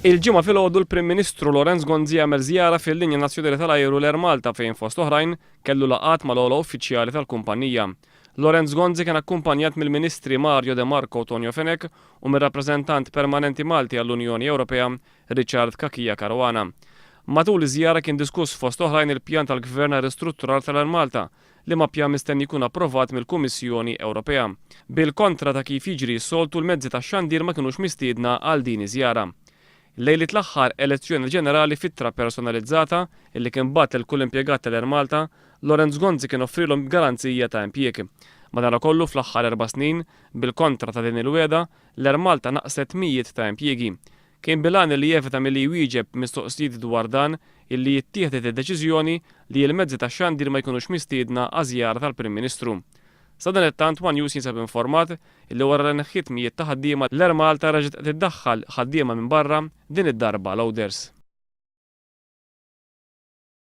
Il-ġimgħa filgħodu l-Prim Ministru Lorenz Gonzi għamel żjara fil-linja nazzjonali tal-ajru l-Air Malta fejn fost oħrajn kellu laqat mal-ogħla uffiċjali tal-kumpanija. Lorenz Gonzi kien akkumpanjat mill-Ministri Mario De Marco u Tonio Fenek u mir-rappreżentant permanenti Malti għall-Unjoni Ewropea Richard Kakija Caruana. Matul iż-żjara kien diskuss fost oħrajn il-pjan tal-Gvern ristrutturar tal-Air Malta li ma pjan mistenni jkun approvat mill-Kummissjoni Ewropea. Bil-kontra ta' kif jiġri s-soltu l-mezzi tax-xandir ma kinux mistiedna għal din iż-żjara. Lejlit l-aħħar elezzjoni ġenerali fittra personalizzata illi kien bat il-kull impjegat tal-Air Malta, Lorenz Gonzi kien offrilhom garanzija ta' impjieg. Madankollu fl-aħħar 4 snin, bil-kontra ta' din il-weda, l-Air Malta naqset mijiet ta' impjiegi. Kien bilan li jevita milli jwieġeb mistoqsijiet dwar dan illi jittieħdet id-deċiżjoni li l-mezzi tax-xandir ma jkunux mistiedna għażjara tal-Prim Ministru. Sa dan it-tant One News jinsab informat illi wara l-neħħiet mijiet ta' ħaddiema l-Air Malta reġgħet tiddaħħal ħaddiema minn barra din id-darba l-Ouders.